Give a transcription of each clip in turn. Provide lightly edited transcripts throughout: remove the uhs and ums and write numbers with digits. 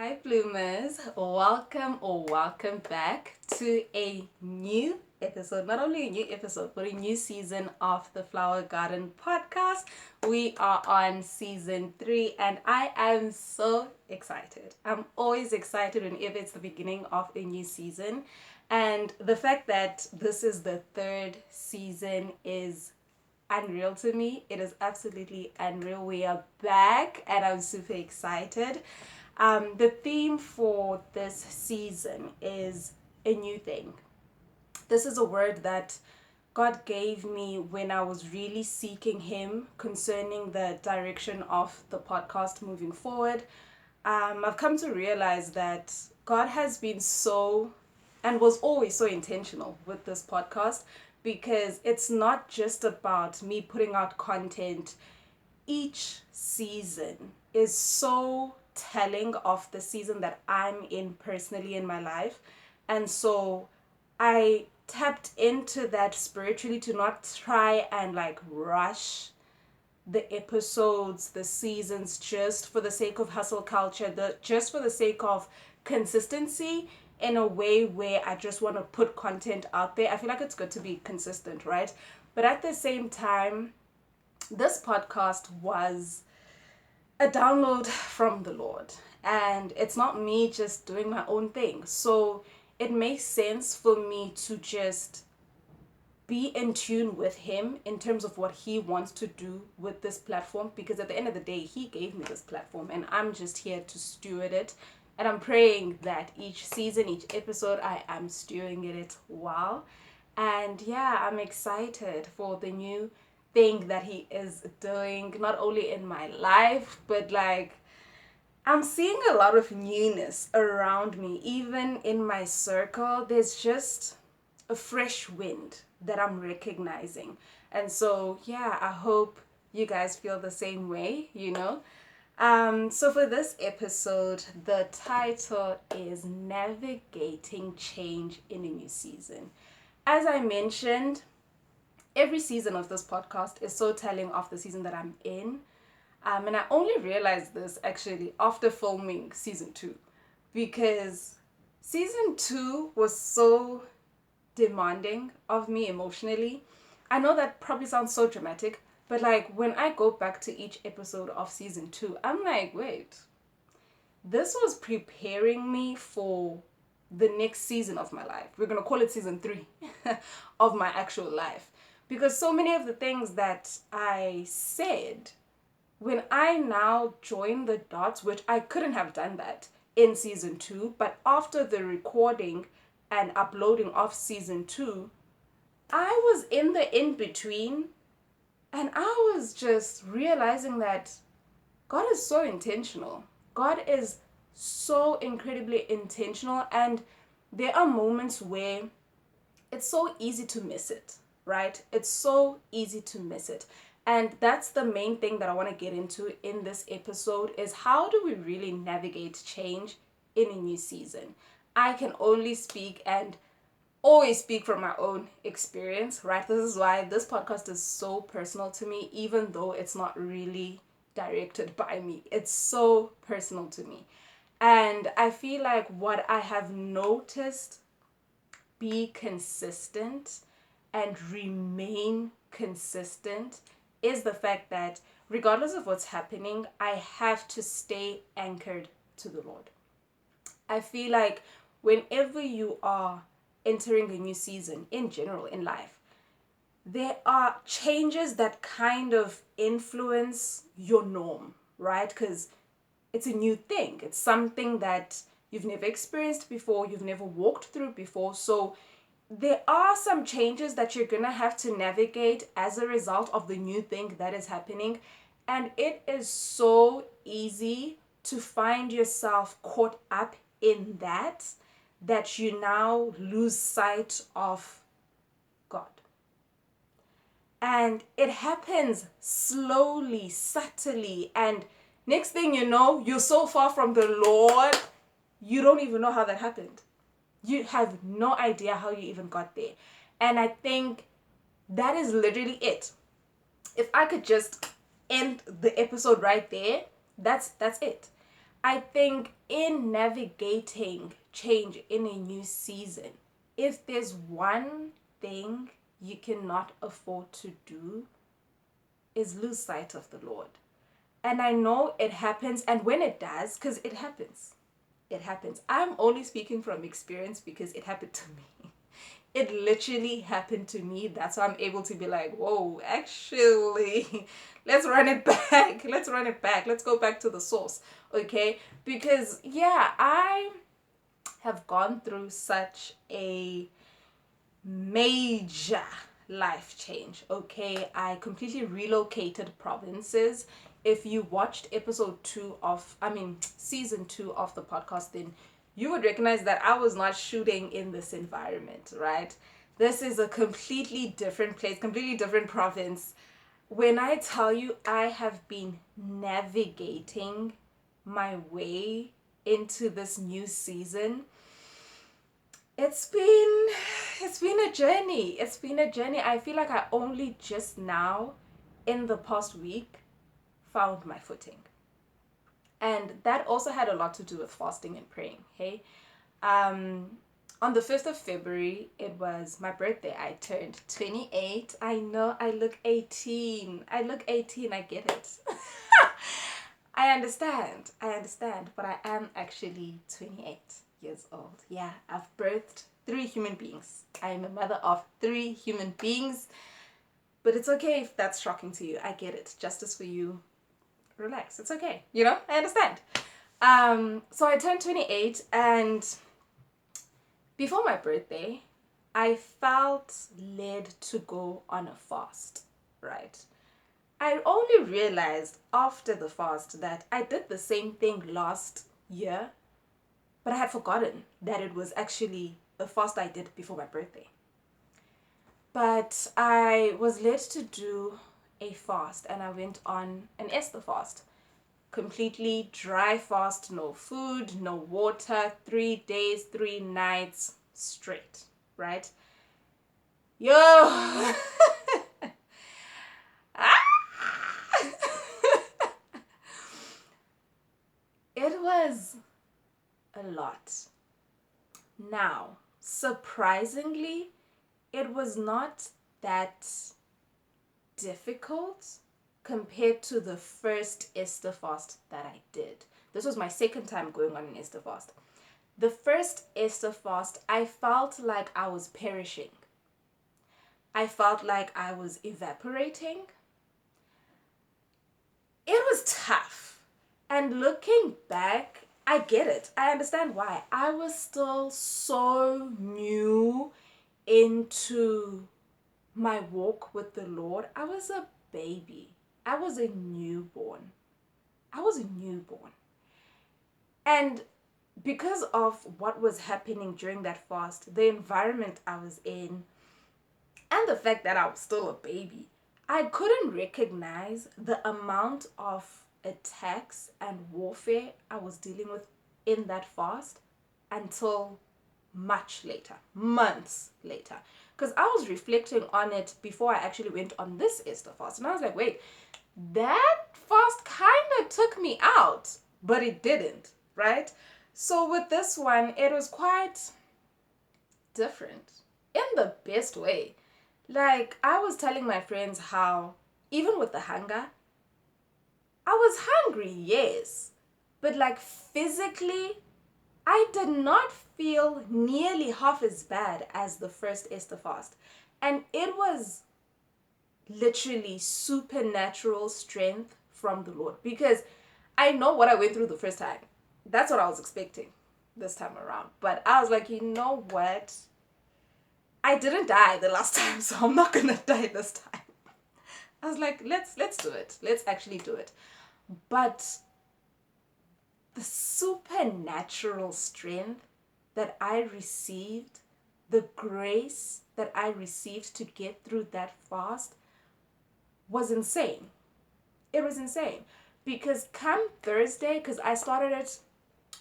Hi Bloomers, welcome or welcome back to a new episode, not only a new episode, but a new season of the Flower Garden podcast. We are on season 3 and I am so excited. I'm always excited whenever it's the beginning of a new season. And the fact that this is the third season is unreal to me. It is absolutely unreal. We are back and I'm super excited. The theme for this season is a new thing. This is a word that God gave me when I was really seeking Him concerning the direction of the podcast moving forward. I've come to realize that God has been so and was always so intentional with this podcast because it's not just about me putting out content. Each season is so telling of the season that I'm in personally in my life. And so I tapped into that spiritually to not try and rush the episodes, the seasons, just for the sake of hustle culture, just for the sake of consistency in a way where I just want to put content out there. I feel like it's good to be consistent, right? But at the same time, this podcast was a download from the Lord. And it's not me just doing my own thing. So it makes sense for me to just be in tune with Him in terms of what He wants to do with this platform. Because at the end of the day, He gave me this platform and I'm just here to steward it. And I'm praying that each season, each episode, I am stewarding it well. And yeah, I'm excited for the new thing that He is doing, not only in my life, but I'm seeing a lot of newness around me. Even in my circle, there's just a fresh wind that I'm recognizing. And so, yeah, I hope you guys feel the same way. So for this episode, the title is Navigating Change in a New Season. As I mentioned, every season of this podcast is so telling of the season that I'm in. And I only realized this actually after filming season 2 because season 2 was so demanding of me emotionally. I know that probably sounds so dramatic, but when I go back to each episode of season 2, I'm like, wait, this was preparing me for the next season of my life. We're going to call it season 3 of my actual life. Because so many of the things that I said, when I now join the dots, which I couldn't have done that in season 2, but after the recording and uploading of season 2, I was in the in-between and I was just realizing that God is so intentional. God is so incredibly intentional, and there are moments where it's so easy to miss it, right? It's so easy to miss it. And that's the main thing that I want to get into in this episode is how do we really navigate change in a new season? I can only speak and always speak from my own experience, right? This is why this podcast is so personal to me, even though it's not really directed by me. It's so personal to me. And I feel like what I have noticed be consistent and remain consistent is the fact that regardless of what's happening, I have to stay anchored to the Lord. I feel like whenever you are entering a new season in general in life, there are changes that kind of influence your norm, right? Because it's a new thing. It's something that you've never experienced before, you've never walked through before. So there are some changes that you're going to have to navigate as a result of the new thing that is happening. And it is so easy to find yourself caught up in that you now lose sight of God. And it happens slowly, subtly, and next thing you know, you're so far from the Lord, you don't even know how that happened. You have no idea how you even got there. And I think that is literally it. If I could just end the episode right there, that's it. I think in navigating change in a new season, if there's one thing you cannot afford to do, is lose sight of the Lord. And I know it happens, and when it does, because it happens, it happens. I'm only speaking from experience because it happened to me. It literally happened to me. That's why I'm able to be like, whoa, actually, let's run it back. Let's run it back. Let's go back to the source. Okay? Because, yeah, I have gone through such a major life change. Okay, I completely relocated provinces. If you watched season 2 of the podcast, then you would recognize that I was not shooting in this environment, right? This is a completely different place, completely different province. When I tell you I have been navigating my way into this new season, it's been a journey. It's been a journey. I feel like I only just now, in the past week, found my footing. And that also had a lot to do with fasting and praying. Hey, on the 5th of February, it was my birthday. I turned 28. I know I look 18. I get it. I understand, but I am actually 28 years old. Yeah, I've birthed 3 human beings. I am a mother of 3 human beings. But it's okay if that's shocking to you. I get it. Justice for you. Relax. It's okay. I understand. So I turned 28, and before my birthday, I felt led to go on a fast, right? I only realized after the fast that I did the same thing last year, but I had forgotten that it was actually a fast I did before my birthday. But I was led to do a fast, and I went on an Esther fast. Completely dry fast, no food, no water, 3 days, 3 nights straight, right? Yo! It was a lot. Now, surprisingly, it was not that difficult compared to the first Esther fast that I did. This was my second time going on an Esther fast. The first Esther fast, I felt like I was perishing. I felt like I was evaporating. It was tough. And looking back, I get it. I understand why. I was still so new into my walk with the Lord. I was a baby. I was a newborn. And because of what was happening during that fast, the environment I was in, and the fact that I was still a baby, I couldn't recognize the amount of attacks and warfare I was dealing with in that fast until much later, months later. Because I was reflecting on it before I actually went on this Esther fast. And I was like, wait, that fast kind of took me out, but it didn't, right? So with this one, it was quite different in the best way. Like, I was telling my friends how, even with the hunger, I was hungry, yes, but like physically, I did not feel nearly half as bad as the first Esther fast. And it was literally supernatural strength from the Lord, because I know what I went through the first time. That's what I was expecting this time around. But I was like, you know what? I didn't die the last time, so I'm not gonna die this time. I was like, let's do it. Let's actually do it. But the supernatural strength that I received, the grace that I received to get through that fast was insane. It was insane. Because come Thursday, because I started it,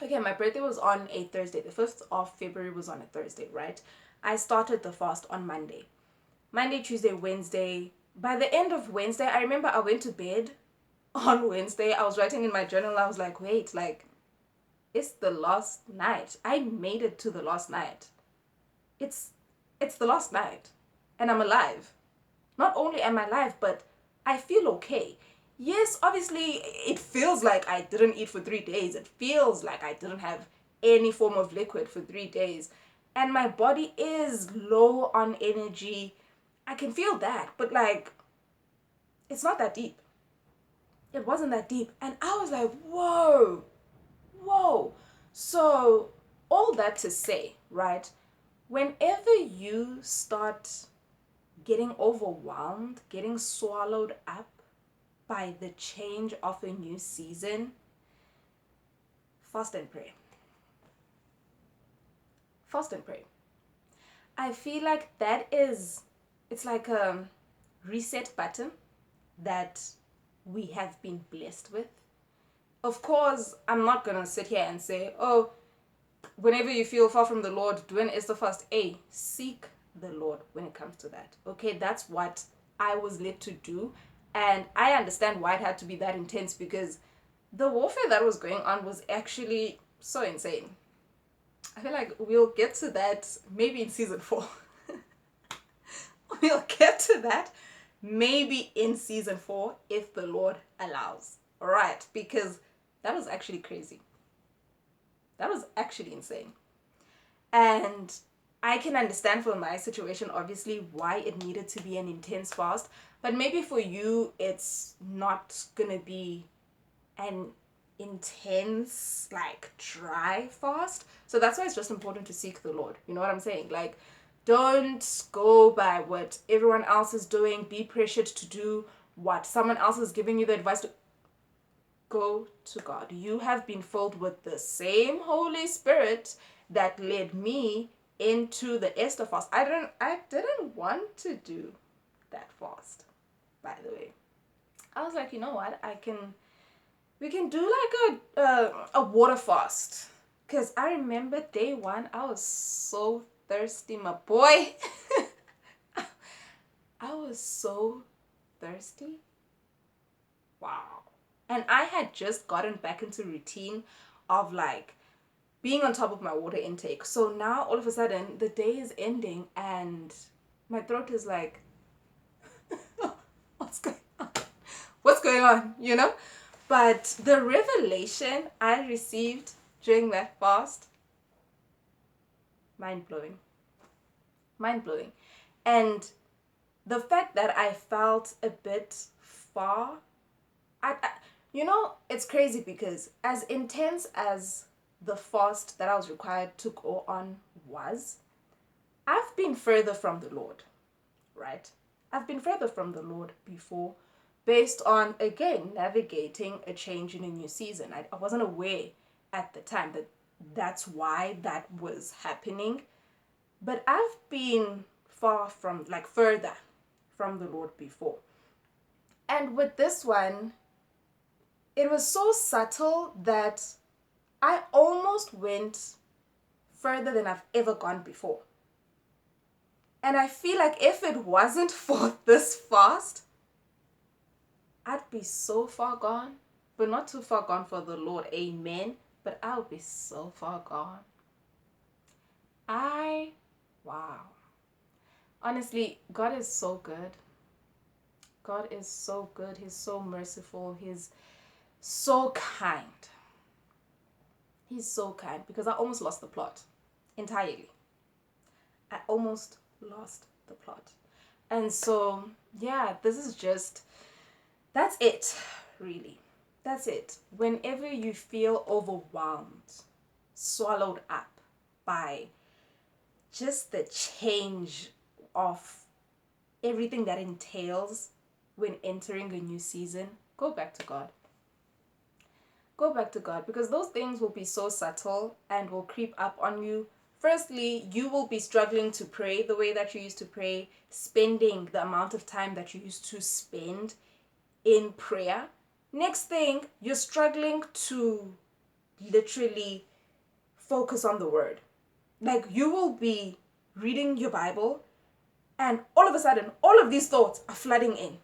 okay, my birthday was on a Thursday. The 5th of February was on a Thursday, right? I started the fast on Monday. Monday, Tuesday, Wednesday. By the end of Wednesday, I remember I went to bed on Wednesday. I was writing in my journal. I was like, wait, like, It's the last night. I made it to the last night. It's it's the last night. And I'm alive. Not only am I alive, but I feel okay. Yes, obviously, it feels like I didn't eat for 3 days. It feels like I didn't have any form of liquid for 3 days. And my body is low on energy. I can feel that, but like, it's not that deep. It wasn't that deep. And I was like, whoa, whoa. So, all that to say, right? Whenever you start getting overwhelmed, getting swallowed up by the change of a new season, fast and pray. Fast and pray. I feel like it's like a reset button that we have been blessed with. Of course, I'm not gonna sit here and say, oh, whenever you feel far from the Lord, do an Esther fast. A, seek the Lord when it comes to that. Okay, that's what I was led to do. And I understand why it had to be that intense, because the warfare that was going on was actually so insane. I feel like we'll get to that maybe in season 4. We'll get to that maybe in season 4 if the Lord allows. All right, because that was actually crazy. That was actually insane. And I can understand from my situation, obviously, why it needed to be an intense fast. But maybe for you, it's not going to be an intense, like, dry fast. So that's why it's just important to seek the Lord. You know what I'm saying? Like, don't go by what everyone else is doing. Be pressured to do what someone else is giving you the advice to. Go to God. You have been filled with the same Holy Spirit that led me into the Esther fast. I didn't want to do that fast, by the way. I was like, you know what? We can do like a water fast. Cause I remember day 1, I was so thirsty, my boy. I was so thirsty. Wow. And I had just gotten back into routine of like being on top of my water intake. So now all of a sudden the day is ending and my throat is like, what's going on? What's going on? You know? But the revelation I received during that fast, mind blowing. Mind blowing. And the fact that I felt a bit far, I you know, it's crazy because as intense as the fast that I was required to go on was, I've been further from the Lord, right? I've been further from the Lord before, based on, again, navigating a change in a new season. I wasn't aware at the time that that's why that was happening. But I've been far from, like, further from the Lord before. And with this one, it was so subtle that I almost went further than I've ever gone before. And I feel like if it wasn't for this fast, I'd be so far gone, but not too far gone for the Lord, amen, but I would be so far gone. Wow. Honestly, God is so good. God is so good. He's so merciful. He's so kind. He's so kind, because I almost lost the plot entirely. I almost lost the plot. And so, yeah, that's it, really. That's it. Whenever you feel overwhelmed, swallowed up by just the change of everything that entails when entering a new season, go back to God. Go back to God, because those things will be so subtle and will creep up on you. Firstly, you will be struggling to pray the way that you used to pray, spending the amount of time that you used to spend in prayer. Next thing, you're struggling to literally focus on the word. Like, you will be reading your Bible and all of a sudden, all of these thoughts are flooding in.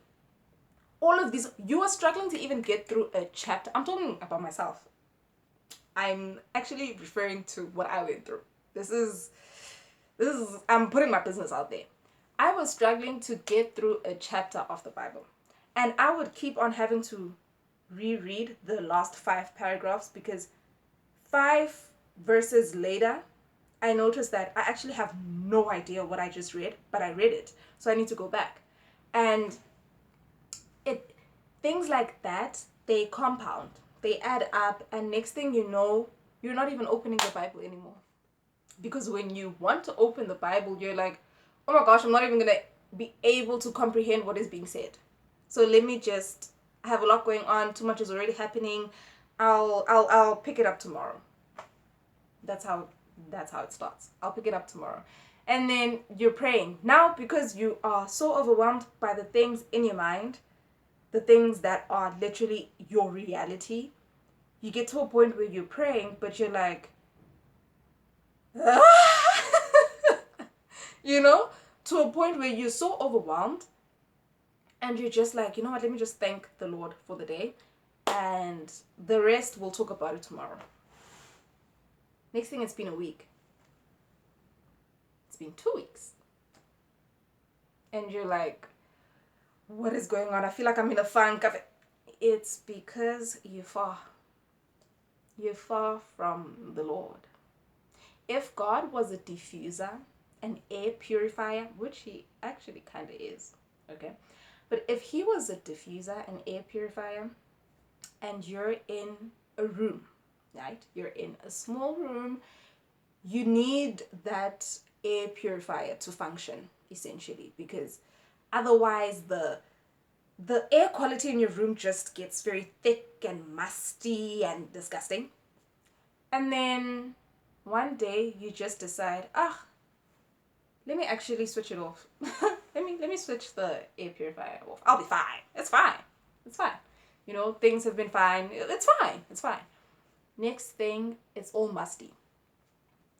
All of these, you are struggling to even get through a chapter. I'm talking about myself. I'm actually referring to what I went through. This is I'm putting my business out there. I was struggling to get through a chapter of the Bible. And I would keep on having to reread the last 5 paragraphs because 5 verses later, I noticed that I actually have no idea what I just read, but I read it. So I need to go back. And it things like that, they compound. They add up, and next thing you know, you're not even opening the Bible anymore. Because when you want to open the Bible, you're like, oh my gosh, I'm not even gonna be able to comprehend what is being said. So let me just, I have a lot going on, too much is already happening. I'll pick it up tomorrow. That's how it starts. I'll pick it up tomorrow. And then you're praying. Now, because you are so overwhelmed by the things in your mind, the things that are literally your reality, you get to a point where you're praying, but you're like, you know, to a point where you're so overwhelmed and you're just like, you know what, let me just thank the Lord for the day and the rest we'll talk about it tomorrow. Next thing, it's been a week. It's been 2 weeks. And you're like, what is going on? I feel like I'm in a funk. It's because you're far. You're far from the Lord. If God was a diffuser, an air purifier, which he actually kind of is, okay? But if he was a diffuser, an air purifier, and you're in a room, right? You're in a small room, you need that air purifier to function, essentially, because otherwise the air quality in your room just gets very thick and musty and disgusting. And then one day you just decide, let me actually switch it off. let me switch the air purifier off. I'll be fine. It's fine. It's fine. You know, things have been fine. It's fine. It's fine. Next thing, it's all musty.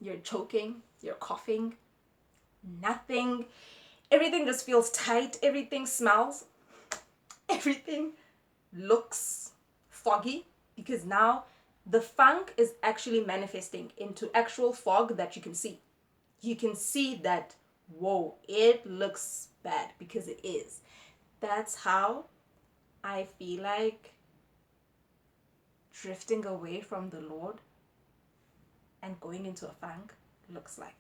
You're choking. You're coughing. Nothing. Everything just feels tight. Everything smells. Everything looks foggy because now the funk is actually manifesting into actual fog that you can see. You can see that, whoa, it looks bad because it is. That's how I feel like drifting away from the Lord and going into a funk looks like.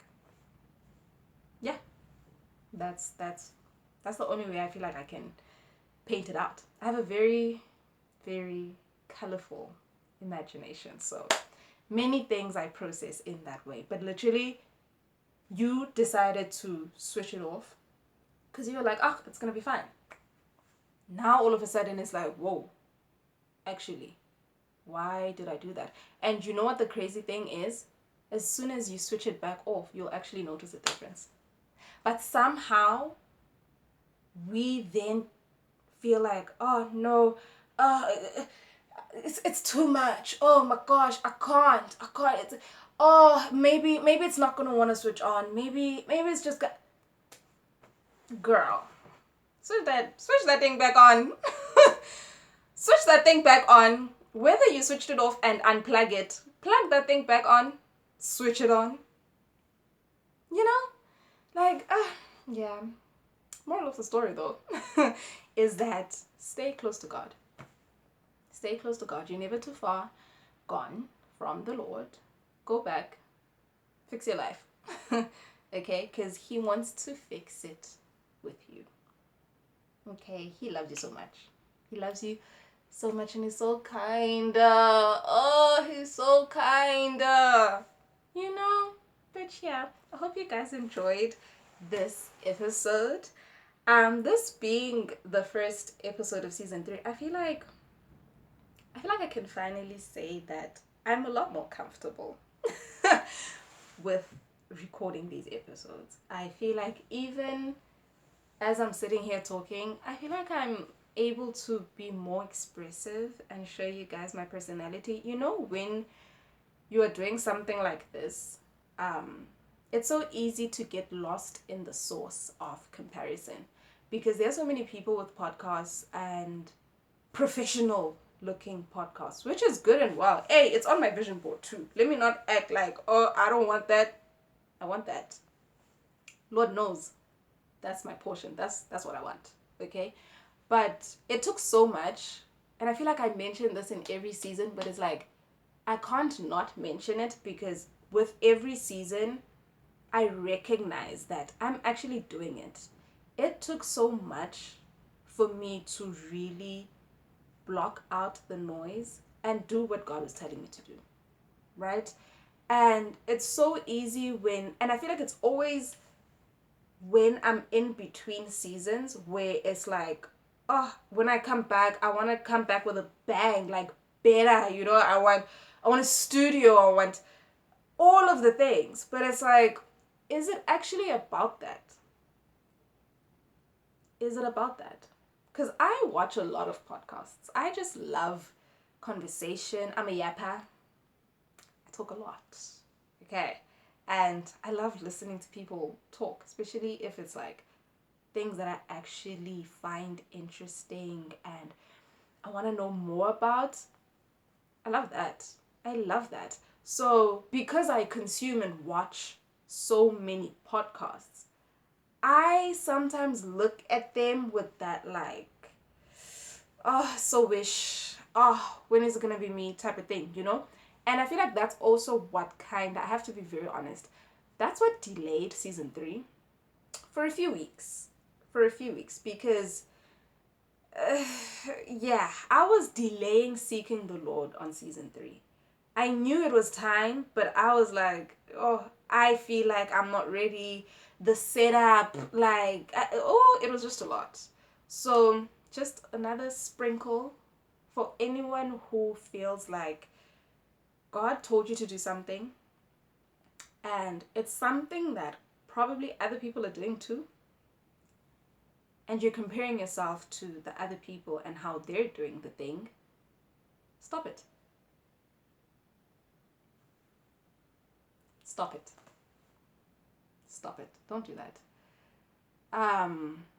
Yeah, that's the only way I feel like I can paint it out. I have a very, very colorful imagination, so many things I process in that way. But literally, you decided to switch it off because you were like, it's gonna be fine. Now all of a sudden it's like, whoa, actually, why did I do that? And you know what the crazy thing is? As soon as you switch it back off, you'll actually notice a difference. But somehow we then feel like, oh no, it's too much. Oh my gosh, I can't. Maybe it's not gonna want to switch on. Maybe it's just girl, switch that thing back on. Switch that thing back on. Whether you switched it off and unplug it, plug that thing back on, switch it on. You know, like yeah. Moral of the story though is that stay close to God. Stay close to God. You're never too far gone from the Lord. Go back. Fix your life. Okay? Because he wants to fix it with you. Okay? He loves you so much. He loves you so much and he's so kind. Oh, he's so kind. You know? But yeah, I hope you guys enjoyed this episode. This being the first episode of season 3, I feel like I can finally say that I'm a lot more comfortable with recording these episodes. I feel like even as I'm sitting here talking, I feel like I'm able to be more expressive and show you guys my personality. You know, when you are doing something like this, it's so easy to get lost in the source of comparison because there's so many people with podcasts and professional looking podcasts, which is good and well. Hey, it's on my vision board too. Let me not act like, oh, I don't want that. I want that. Lord knows that's my portion. That's what I want. Okay? But it took so much, and I feel like I mention this in every season, but it's like I can't not mention it because with every season I recognize that I'm actually doing it. It took so much for me to really block out the noise and do what God was telling me to do, right? And it's so easy and I feel like it's always when I'm in between seasons where it's like, oh, when I come back, I want to come back with a bang, like better, I want a studio, I want all of the things. But it's like, is it actually about that? Is it about that? Because I watch a lot of podcasts. I just love conversation. I'm a yapper. I talk a lot. Okay. And I love listening to people talk, especially if it's like things that I actually find interesting and I want to know more about. I love that. I love that. So, because I consume and watch so many podcasts, I sometimes look at them with that like, oh, so wish, oh, when is it gonna be me type of thing, And I feel like that's also I have to be very honest, that's what delayed season 3 for a few weeks. Because, yeah, I was delaying seeking the Lord on season 3. I knew it was time, but I was like, oh, I feel like I'm not ready. The setup, it was just a lot. So, just another sprinkle for anyone who feels like God told you to do something and it's something that probably other people are doing too. And you're comparing yourself to the other people and how they're doing the thing. Stop it. Stop it. Stop it. Don't do that.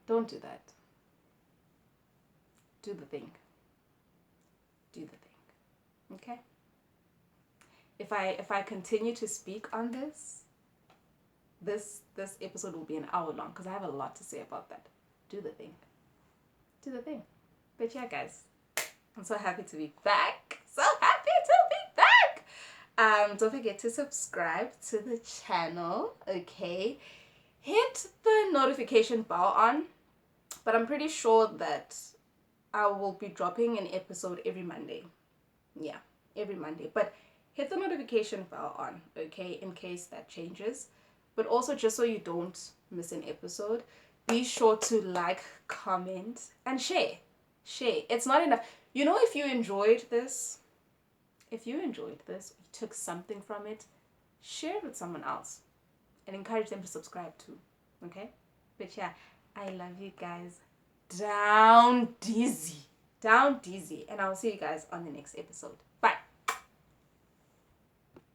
Don't do that. Do the thing. Do the thing. Okay? If I continue to speak on this episode will be an hour long because I have a lot to say about that. Do the thing. Do the thing. But yeah, guys, I'm so happy to be back. So happy to be back. Don't forget to subscribe to the channel, okay? Hit the notification bell on, but I'm pretty sure that I will be dropping an episode every Monday. Yeah, every Monday. But hit the notification bell on, okay, in case that changes. But also, just so you don't miss an episode, be sure to like, comment, and share. Share. It's not enough. If you enjoyed this, you took something from it, share it with someone else and encourage them to subscribe too. Okay? But yeah, I love you guys. Down dizzy. And I'll see you guys on the next episode.